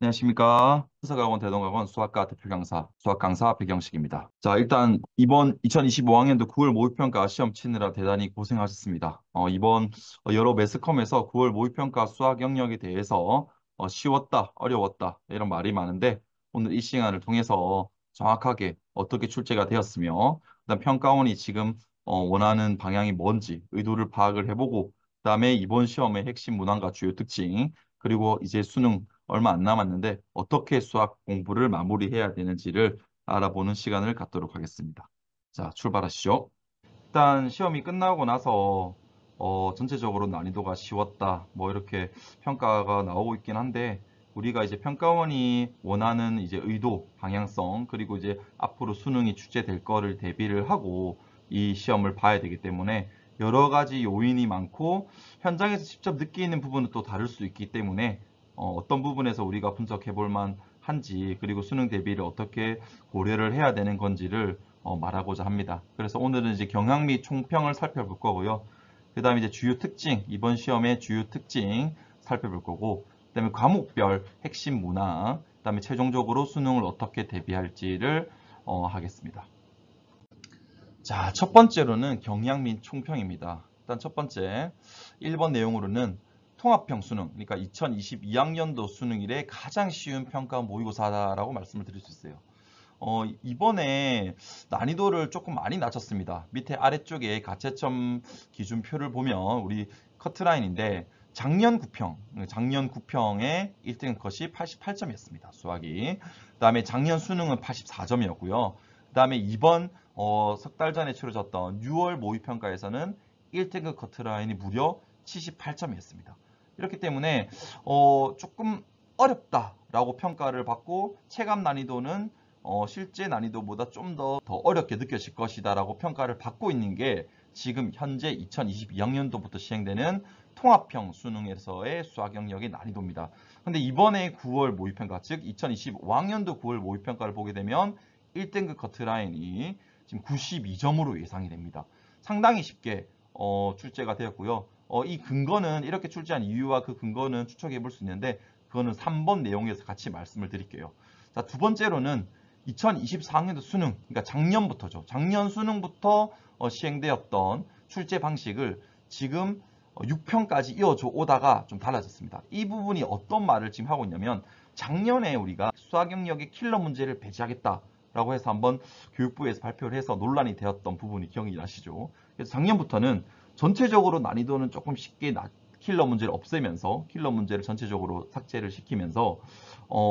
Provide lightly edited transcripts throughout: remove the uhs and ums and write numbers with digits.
안녕하십니까. 수석학원 대동학원 수학과 대표 강사, 수학 강사 백영식입니다. 자, 일단 이번 2025학년도 9월 모의평가 시험 치느라 대단히 고생하셨습니다. 이번 여러 매스컴에서 9월 모의평가 수학 영역에 대해서 쉬웠다, 어려웠다 이런 말이 많은데 오늘 이 시간을 통해서 정확하게 어떻게 출제가 되었으며 그다음 평가원이 지금 원하는 방향이 뭔지 의도를 파악을 해보고 그다음에 이번 시험의 핵심 문항과 주요 특징 그리고 이제 수능 얼마 안 남았는데 어떻게 수학 공부를 마무리해야 되는지를 알아보는 시간을 갖도록 하겠습니다. 자, 출발하시죠. 일단 시험이 끝나고 나서 전체적으로 난이도가 쉬웠다. 뭐 이렇게 평가가 나오고 있긴 한데 우리가 이제 평가원이 원하는 이제 의도, 방향성 그리고 이제 앞으로 수능이 출제될 거를 대비를 하고 이 시험을 봐야 되기 때문에 여러 가지 요인이 많고 현장에서 직접 느끼는 부분은 또 다를 수 있기 때문에 어떤 부분에서 우리가 분석해 볼 만한지 그리고 수능 대비를 어떻게 고려를 해야 되는 건지를 말하고자 합니다. 그래서 오늘은 이제 경향 및 총평을 살펴볼 거고요. 그 다음에 이제 주요 특징, 이번 시험의 주요 특징 살펴볼 거고, 그 다음에 과목별 핵심 문항, 그 다음에 최종적으로 수능을 어떻게 대비할지를 하겠습니다. 자, 첫 번째로는 경향 및 총평입니다. 일단 첫 번째, 1번 내용으로는 통합형 수능, 그러니까 2022학년도 수능 이래 가장 쉬운 평가 모의고사라고 말씀을 드릴 수 있어요. 이번에 난이도를 조금 많이 낮췄습니다. 밑에 아래쪽에 가채점 기준표를 보면 우리 커트라인인데 작년 9평에 1등 컷이 88점이었습니다. 수학이. 그다음에 작년 수능은 84점이었고요. 그다음에 이번 석 달 전에 치러졌던 6월 모의평가에서는 1등급 커트라인이 무려 78점이었습니다. 이렇기 때문에 조금 어렵다라고 평가를 받고 체감 난이도는 실제 난이도보다 좀 더 어렵게 느껴질 것이다라고 평가를 받고 있는 게 지금 현재 2022학년도부터 시행되는 통합형 수능에서의 수학 영역의 난이도입니다. 근데 이번에 9월 모의평가, 즉 2025학년도 9월 모의평가를 보게 되면 1등급 커트라인이 지금 92점으로 예상이 됩니다. 상당히 쉽게 출제가 되었고요. 이 근거는 이렇게 출제한 이유와 그 근거는 추측해 볼 수 있는데 그거는 3번 내용에서 같이 말씀을 드릴게요. 자, 두 번째로는 2024학년도 수능, 그러니까 작년부터죠. 작년 수능부터 시행되었던 출제 방식을 지금 6편까지 이어져 오다가 좀 달라졌습니다. 이 부분이 어떤 말을 지금 하고 있냐면 작년에 우리가 수학 영역의 킬러 문제를 배제하겠다라고 해서 한번 교육부에서 발표를 해서 논란이 되었던 부분이 기억이 나시죠? 그래서 작년부터는 전체적으로 난이도는 조금 쉽게 킬러 문제를 없애면서 킬러 문제를 전체적으로 삭제를 시키면서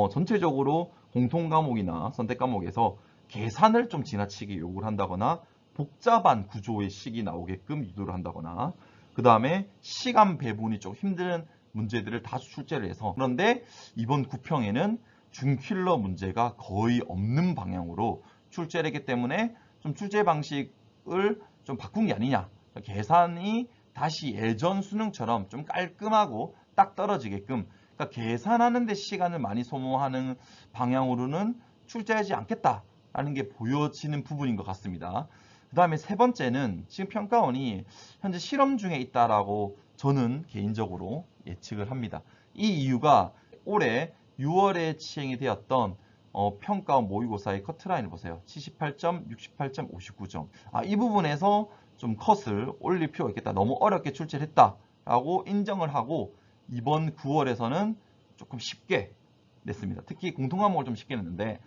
전체적으로 공통 과목이나 선택 과목에서 계산을 좀 지나치게 요구를 한다거나 복잡한 구조의 식이 나오게끔 유도를 한다거나 그 다음에 시간 배분이 좀 힘든 문제들을 다수 출제를 해서 그런데 이번 구평에는 준킬러 문제가 거의 없는 방향으로 출제를 했기 때문에 좀 출제 방식을 좀 바꾼 게 아니냐. 계산이 다시 예전 수능처럼 좀 깔끔하고 딱 떨어지게끔 그러니까 계산하는 데 시간을 많이 소모하는 방향으로는 출제하지 않겠다라는 게 보여지는 부분인 것 같습니다. 그 다음에 세 번째는 지금 평가원이 현재 실험 중에 있다라고 저는 개인적으로 예측을 합니다. 이 이유가 올해 6월에 시행이 되었던 평가원 모의고사의 커트라인을 보세요. 78점, 68점, 59점. 이 부분에서 좀 컷을 올릴 필요가 있겠다. 너무 어렵게 출제를 했다라고 인정을 하고 이번 9월에서는 조금 쉽게 냈습니다. 특히 공통과목을 좀 쉽게 냈는데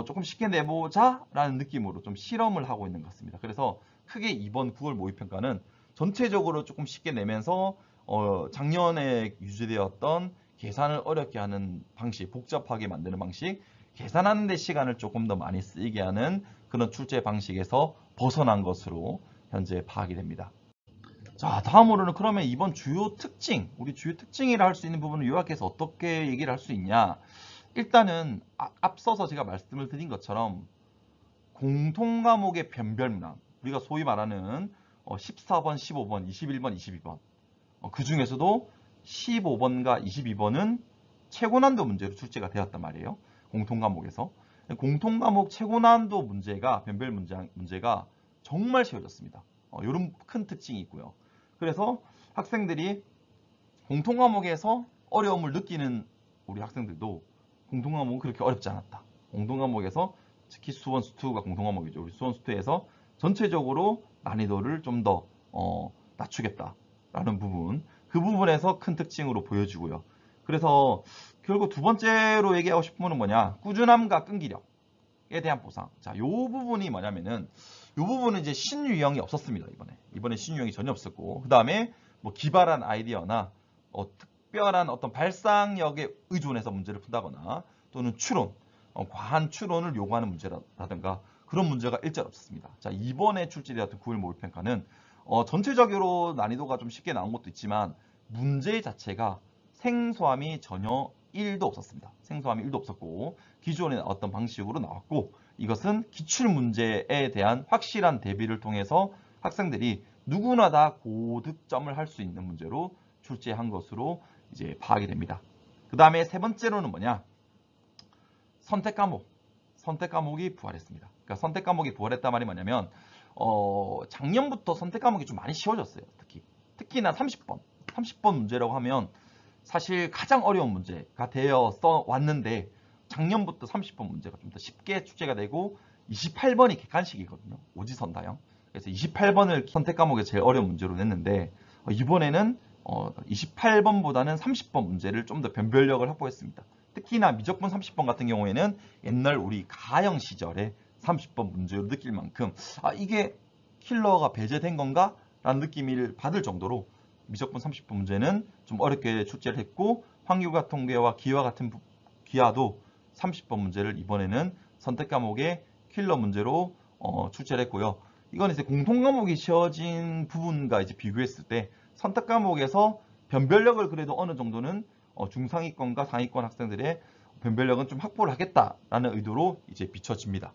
조금 쉽게 내보자라는 느낌으로 좀 실험을 하고 있는 것 같습니다. 그래서 크게 이번 9월 모의평가는 전체적으로 조금 쉽게 내면서 작년에 유지되었던 계산을 어렵게 하는 방식, 복잡하게 만드는 방식, 계산하는 데 시간을 조금 더 많이 쓰이게 하는 그런 출제 방식에서 벗어난 것으로 현재 파악이 됩니다. 자, 다음으로는 그러면 이번 주요 특징, 우리 주요 특징이라 할 수 있는 부분을 요약해서 어떻게 얘기를 할 수 있냐? 일단은 앞서서 제가 말씀을 드린 것처럼 공통 과목의 변별 문항, 우리가 소위 말하는 14번, 15번, 21번, 22번 그 중에서도 15번과 22번은 최고난도 문제로 출제가 되었단 말이에요. 공통 과목에서. 공통 과목 최고난도 문제가 변별 문제가 정말 쉬워졌습니다. 이런 큰 특징이 있고요. 그래서 학생들이 공통 과목에서 어려움을 느끼는 우리 학생들도 공동과목은 그렇게 어렵지 않았다. 공동과목에서 특히 수원, 수투가 공동과목이죠. 우리 수원, 수투에서 전체적으로 난이도를 좀 더 낮추겠다라는 부분, 그 부분에서 큰 특징으로 보여지고요. 그래서 결국 두 번째로 얘기하고 싶은 거는 뭐냐? 꾸준함과 끈기력에 대한 보상. 자, 요 부분이 뭐냐면은 요 부분은 이제 신유형이 없었습니다. 이번에 신유형이 전혀 없었고, 그 다음에 뭐 기발한 아이디어나 특별한 어떤 발상력에 의존해서 문제를 푼다거나 또는 추론, 과한 추론을 요구하는 문제라든가 그런 문제가 일절 없었습니다. 자, 이번에 출제되었던 9일 모의평가는 전체적으로 난이도가 좀 쉽게 나온 것도 있지만 문제 자체가 생소함이 전혀 1도 없었습니다. 생소함이 1도 없었고 기존의 어떤 방식으로 나왔고, 이것은 기출문제에 대한 확실한 대비를 통해서 학생들이 누구나 다 고득점을 할 수 있는 문제로 출제한 것으로 이제 파악이 됩니다. 그 다음에 세 번째로는 뭐냐? 선택 과목이 부활했습니다. 그러니까 선택 과목이 부활했단 말이 뭐냐면 작년부터 선택 과목이 좀 많이 쉬워졌어요. 특히나 30번 문제라고 하면 사실 가장 어려운 문제가 되어 왔는데 작년부터 30번 문제가 좀 더 쉽게 출제가 되고 28번이 객관식이거든요. 오지선다형. 그래서 28번을 선택 과목에 제일 어려운 문제로 냈는데 이번에는 28번보다는 30번 문제를 좀 더 변별력을 확보했습니다. 특히나 미적분 30번 같은 경우에는 옛날 우리 가형 시절에 30번 문제로 느낄 만큼 이게 킬러가 배제된 건가? 라는 느낌을 받을 정도로 미적분 30번 문제는 좀 어렵게 출제를 했고, 확률과 통계와 기하 같은 기하도 30번 문제를 이번에는 선택 과목의 킬러 문제로 출제를 했고요. 이건 이제 공통 과목이 쉬워진 부분과 이제 비교했을 때 선택 과목에서 변별력을 그래도 어느 정도는 중상위권과 상위권 학생들의 변별력은 좀 확보를 하겠다라는 의도로 이제 비춰집니다.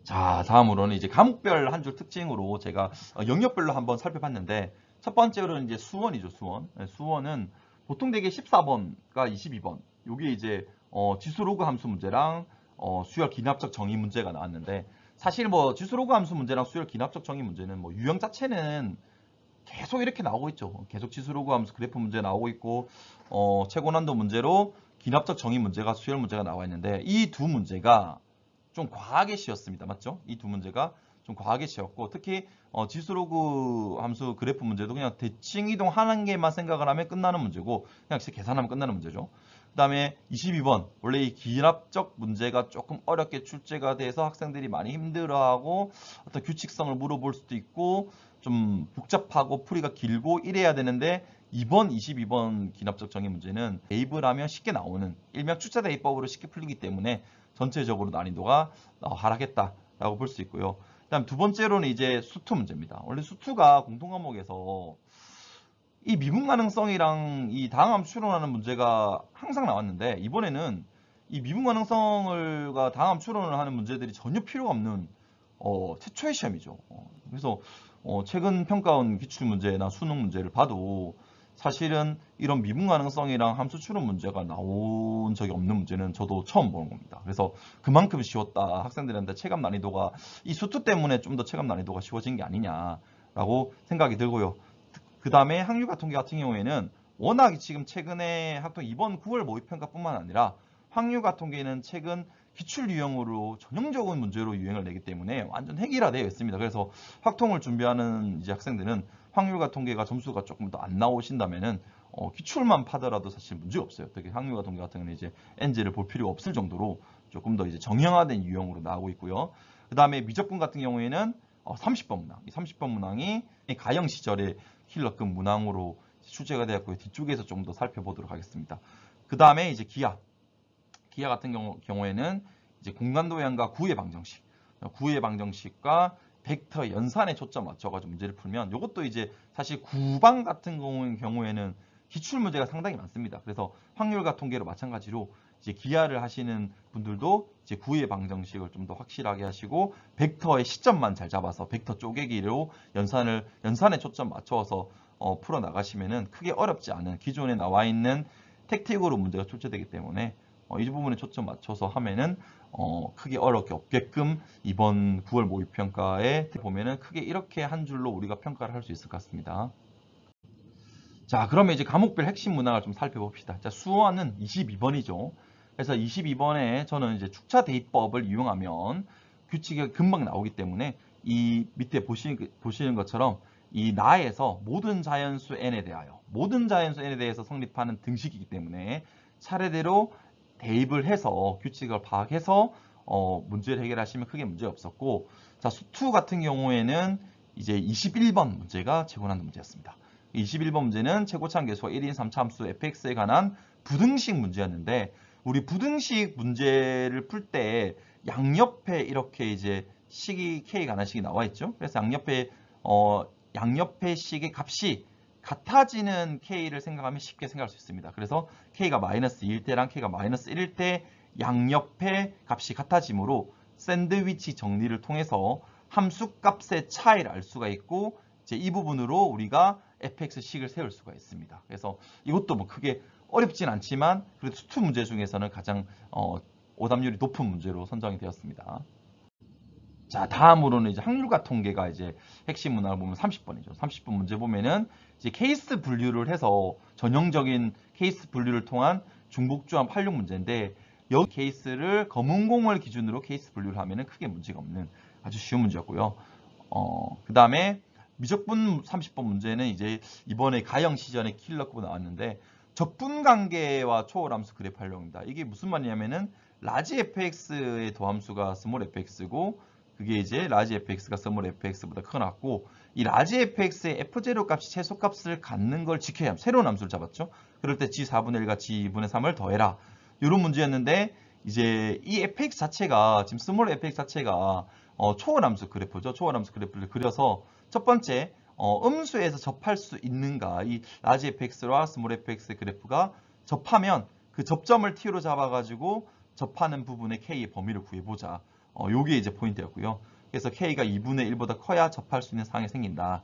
자, 다음으로는 이제 과목별 한 줄 특징으로 제가 영역별로 한번 살펴봤는데, 첫 번째로는 이제 수원이죠, 수원. 네, 수원은 보통 되게 14번과 22번. 요게 이제 지수로그 함수 문제랑 수열 기납적 정의 문제가 나왔는데, 사실 뭐 지수로그 함수 문제랑 수열 기납적 정의 문제는 뭐 유형 자체는 계속 이렇게 나오고 있죠. 계속 지수로그 함수 그래프 문제 나오고 있고, 최고난도 문제로 기납적 정의 문제가 수열 문제가 나와 있는데, 이 두 문제가 좀 과하게 쉬었습니다. 맞죠? 이 두 문제가 좀 과하게 쉬었고, 특히 지수로그 함수 그래프 문제도 그냥 대칭 이동하는 게만 생각을 하면 끝나는 문제고, 그냥 계산하면 끝나는 문제죠. 그 다음에 22번, 원래 이 기납적 문제가 조금 어렵게 출제가 돼서 학생들이 많이 힘들어하고 어떤 규칙성을 물어볼 수도 있고 좀 복잡하고 풀이가 길고 이래야 되는데, 이번 22번 기납적 정의 문제는 대입을 하면 쉽게 나오는 일명 출제 대입법으로 쉽게 풀리기 때문에 전체적으로 난이도가 하락했다라고 볼 수 있고요. 그다음 두 번째로는 이제 수투 문제입니다. 원래 수투가 공통 과목에서 이 미분 가능성이랑 이 다항함 추론하는 문제가 항상 나왔는데, 이번에는 이 미분 가능성과 다항함 추론을 하는 문제들이 전혀 필요가 없는 최초의 시험이죠. 그래서 최근 평가원 기출 문제나 수능 문제를 봐도 사실은 이런 미분 가능성이랑 함수 추론 문제가 나온 적이 없는 문제는 저도 처음 보는 겁니다. 그래서 그만큼 쉬웠다. 학생들한테 체감 난이도가 이 수투 때문에 좀 더 체감 난이도가 쉬워진 게 아니냐라고 생각이 들고요. 그 다음에 학률과 통계 같은 경우에는 워낙 지금 최근에 학통 이번 9월 모의평가뿐만 아니라 확률과 통계는 최근 기출 유형으로 전형적인 문제로 유행을 내기 때문에 완전 획일화되어 있습니다. 그래서 확통을 준비하는 이제 학생들은 확률과 통계가 점수가 조금 더 안 나오신다면은 기출만 파더라도 사실 문제 없어요. 특히 확률과 통계 같은 경우는 이제 NG를 볼 필요가 없을 정도로 조금 더 이제 정형화된 유형으로 나오고 있고요. 그 다음에 미적분 같은 경우에는 30번 문항, 이 30번 문항이 가형 시절에 킬러급 문항으로 출제가 되었고요. 뒤쪽에서 좀 더 살펴보도록 하겠습니다. 그 다음에 이제 기하 같은 경우에는 이제 공간도형과 구의 방정식과 벡터 연산에 초점 맞춰가지고 문제를 풀면, 이것도 이제 사실 구방 같은 경우에는 기출 문제가 상당히 많습니다. 그래서 확률과 통계로 마찬가지로 이제 기하를 하시는 분들도 이제 구의 방정식을 좀 더 확실하게 하시고 벡터의 시점만 잘 잡아서 벡터 쪼개기로 연산에 초점 맞춰서 풀어 나가시면은 크게 어렵지 않은 기존에 나와 있는 택틱으로 문제가 출제되기 때문에 이 부분에 초점 맞춰서 하면은 크게 어렵게 없게끔 이번 9월 모의평가에 보면은 크게 이렇게 한 줄로 우리가 평가를 할 수 있을 것 같습니다. 자, 그러면 이제 과목별 핵심 문항을 좀 살펴봅시다. 자, 수어는 22번이죠. 그래서 22번에 저는 이제 축차 대입법을 이용하면 규칙이 금방 나오기 때문에 이 밑에 보시는 것처럼 이 나에서 모든 자연수 n에 대해서 성립하는 등식이기 때문에 차례대로 대입을 해서 규칙을 파악해서 문제를 해결하시면 크게 문제 없었고, 자, 수2 같은 경우에는 이제 21번 문제가 최고 난도 문제였습니다. 21번 문제는 최고차항 계수와 1인 3차함수 fx에 관한 부등식 문제였는데, 우리 부등식 문제를 풀 때 양옆에 이렇게 이제 식이 k에 관한 식이 나와 있죠. 그래서 양옆에 식의 값이 같아지는 k를 생각하면 쉽게 생각할 수 있습니다. 그래서 k가 마이너스 2일 때랑 k가 마이너스 1일 때 양옆의 값이 같아지므로 샌드위치 정리를 통해서 함수 값의 차이를 알 수가 있고, 이제 이 부분으로 우리가 fx식을 세울 수가 있습니다. 그래서 이것도 뭐 크게 어렵진 않지만 그래도 수투 문제 중에서는 가장 오답률이 높은 문제로 선정이 되었습니다. 자, 다음으로는 이제 확률과 통계가 이제 핵심 문항을 보면 30번이죠. 30번 문제 보면은 이제 케이스 분류를 해서 전형적인 케이스 분류를 통한 중복조합 활용 문제인데, 여기 케이스를 검은 공을 기준으로 케이스 분류를 하면은 크게 문제가 없는 아주 쉬운 문제였고요. 그 다음에 미적분 30번 문제는 이제 이번에 가형 시전에 킬러급 나왔는데, 적분 관계와 초월함수 그래프 활용입니다. 이게 무슨 말이냐면은 라지 fx의 도함수가 스몰 fx고, 그게 이제 라지 fx가 스몰 fx보다 크고, 이 라지 fx의 f0 값이 최소값을 갖는 걸 지켜야 합니다. 새로운 함수를 잡았죠. 그럴 때 g4분의 1과 g2분의 3을 더해라. 이런 문제였는데, 이제 이 fx 자체가 지금 스몰 fx 자체가 초월함수 그래프죠. 초월함수 그래프를 그려서 첫 번째 음수에서 접할 수 있는가, 이 라지 fx와 스몰 fx 그래프가 접하면 그 접점을 t로 잡아가지고 접하는 부분의 k의 범위를 구해보자. 요게 이제 포인트였고요. 그래서 k가 2분의 1보다 커야 접할 수 있는 상황이 생긴다.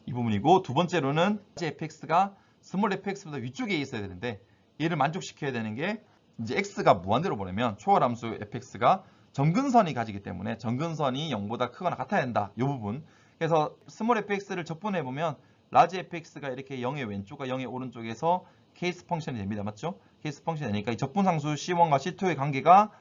이 부분이고, 두 번째로는 라지 fx가 스몰 fx보다 위쪽에 있어야 되는데, 얘를 만족시켜야 되는 게 이제 x가 무한대로 보내면 초월함수 fx가 점근선이 가지기 때문에 점근선이 0보다 크거나 같아야 된다. 이 부분. 그래서 스몰 fx를 적분해 보면 라지 fx가 이렇게 0의 왼쪽과 0의 오른쪽에서 케이스 펑션이 됩니다. 맞죠? 케이스 펑션이 되니까 이 적분상수 C1과 C2의 관계가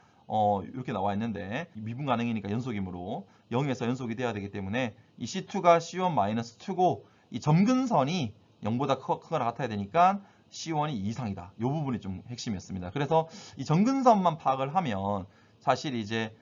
이렇게 나와 있는데, 미분 가능이니까 연속이므로 0에서 연속이 돼야 되기 때문에 이 C2가 C1-2고, 이 점근선이 0보다 크거나 같아야 되니까 C1이 2 이상이다. 이 부분이 좀 핵심이었습니다. 그래서 이 점근선만 파악을 하면 사실 이제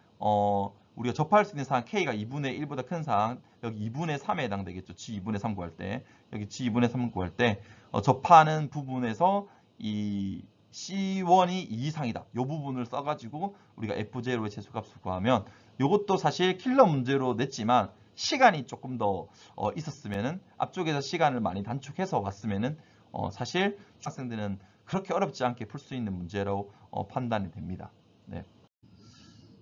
우리가 접할 수 있는 사항 K가 2분의 1보다 큰 사항, 여기 2분의 3에 해당되겠죠. G2분의 3 구할 때, 여기 G2분의 3 구할 때 접하는 부분에서 이 C1이 2 이상이다. 이 부분을 써가지고 우리가 F0의 최소값을 구하면, 이것도 사실 킬러 문제로 냈지만 시간이 조금 더 있었으면은, 앞쪽에서 시간을 많이 단축해서 왔으면은 사실 학생들은 그렇게 어렵지 않게 풀 수 있는 문제로 판단이 됩니다. 네.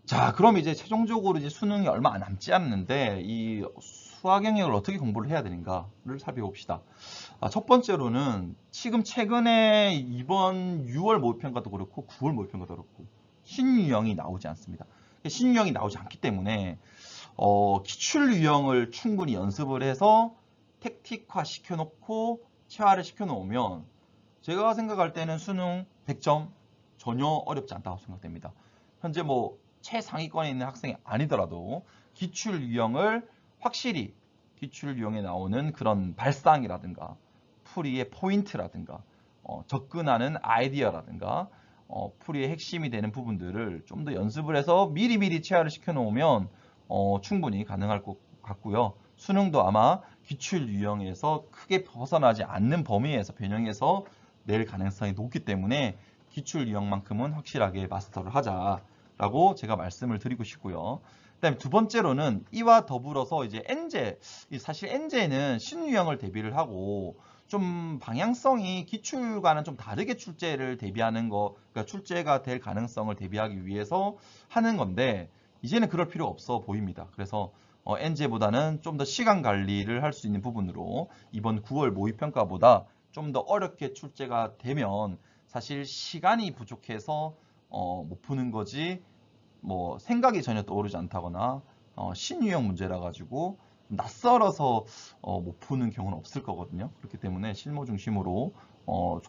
자, 그럼 이제 최종적으로 이제 수능이 얼마 남지 않는데 이 수학 영역을 어떻게 공부를 해야 되는가를 살펴봅시다. 첫 번째로는 지금 최근에 이번 6월 모의평가도 그렇고 9월 모의평가도 그렇고 신유형이 나오지 않습니다. 신유형이 나오지 않기 때문에 기출 유형을 충분히 연습을 해서 택틱화 시켜놓고 체화를 시켜놓으면 제가 생각할 때는 수능 100점 전혀 어렵지 않다고 생각됩니다. 현재 뭐 최상위권에 있는 학생이 아니더라도 기출 유형을 확실히 기출 유형에 나오는 그런 발상이라든가 풀이의 포인트라든가 접근하는 아이디어라든가 풀이의 핵심이 되는 부분들을 좀 더 연습을 해서 미리미리 체화를 시켜놓으면 충분히 가능할 것 같고요. 수능도 아마 기출 유형에서 크게 벗어나지 않는 범위에서 변형해서 낼 가능성이 높기 때문에 기출 유형만큼은 확실하게 마스터를 하자라고 제가 말씀을 드리고 싶고요. 그다음에 두 번째로는 이와 더불어서 이제 엔제, 사실 엔제는 신유형을 대비를 하고 좀 방향성이 기출과는 좀 다르게 출제를 대비하는 거, 그러니까 출제가 될 가능성을 대비하기 위해서 하는 건데, 이제는 그럴 필요 없어 보입니다. 그래서 엔제보다는 좀 더 시간 관리를 할 수 있는 부분으로 이번 9월 모의평가보다 좀 더 어렵게 출제가 되면 사실 시간이 부족해서 못 푸는 거지, 뭐 생각이 전혀 떠오르지 않다거나 신유형 문제라 가지고 낯설어서 못 푸는 경우는 없을 거거든요. 그렇기 때문에 실무 중심으로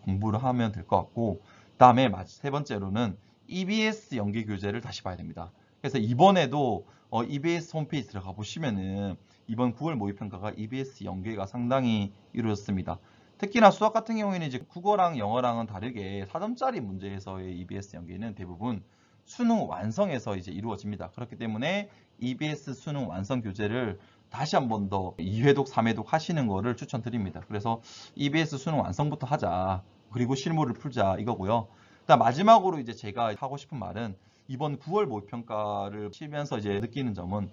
공부를 하면 될 것 같고, 그다음에 세 번째로는 EBS 연계 교재를 다시 봐야 됩니다. 그래서 이번에도 EBS 홈페이지 들어가 보시면은 이번 9월 모의평가가 EBS 연계가 상당히 이루어졌습니다. 특히나 수학 같은 경우에는 이제 국어랑 영어랑은 다르게 4점짜리 문제에서의 EBS 연계는 대부분 수능 완성에서 이제 이루어집니다. 그렇기 때문에 EBS 수능 완성 교재를 다시 한 번 더 2회독, 3회독 하시는 거를 추천드립니다. 그래서 EBS 수능 완성부터 하자. 그리고 실무를 풀자 이거고요. 그다음 마지막으로 이제 제가 하고 싶은 말은 이번 9월 모의평가를 치면서 이제 느끼는 점은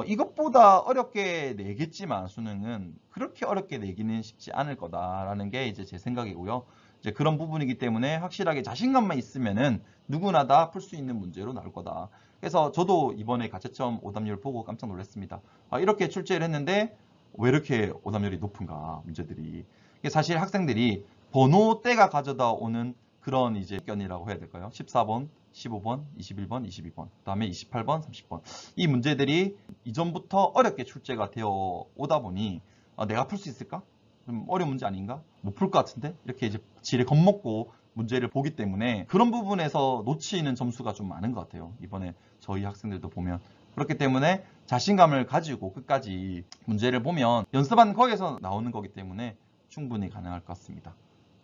이것보다 어렵게 내겠지만 수능은 그렇게 어렵게 내기는 쉽지 않을 거다라는 게 이제 제 생각이고요. 이제 그런 부분이기 때문에 확실하게 자신감만 있으면은 누구나 다 풀 수 있는 문제로 나올 거다. 그래서 저도 이번에 가채점 오답률 보고 깜짝 놀랐습니다. 이렇게 출제를 했는데 왜 이렇게 오답률이 높은가 문제들이. 이게 사실 학생들이 번호대가 가져다 오는 그런 이제 견이라고 해야 될까요? 14번, 15번, 21번, 22번, 그다음에 28번, 30번. 이 문제들이 이전부터 어렵게 출제가 되어 오다 보니 내가 풀 수 있을까? 좀 어려운 문제 아닌가? 못 풀 것 같은데? 이렇게 이제 지레 겁먹고 문제를 보기 때문에 그런 부분에서 놓치는 점수가 좀 많은 것 같아요. 이번에 저희 학생들도 보면. 그렇기 때문에 자신감을 가지고 끝까지 문제를 보면 연습한 거에서 나오는 거기 때문에 충분히 가능할 것 같습니다.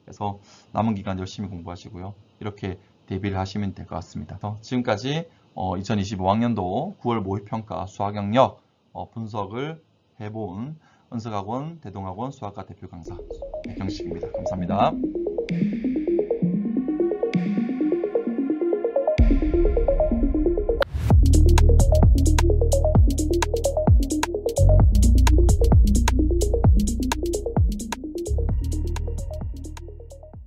그래서 남은 기간 열심히 공부하시고요. 이렇게 대비를 하시면 될 것 같습니다. 지금까지 2025학년도 9월 모의평가 수학영역 분석을 해본 은석학원, 대동학원 수학과 대표 강사 백경식입니다. 감사합니다.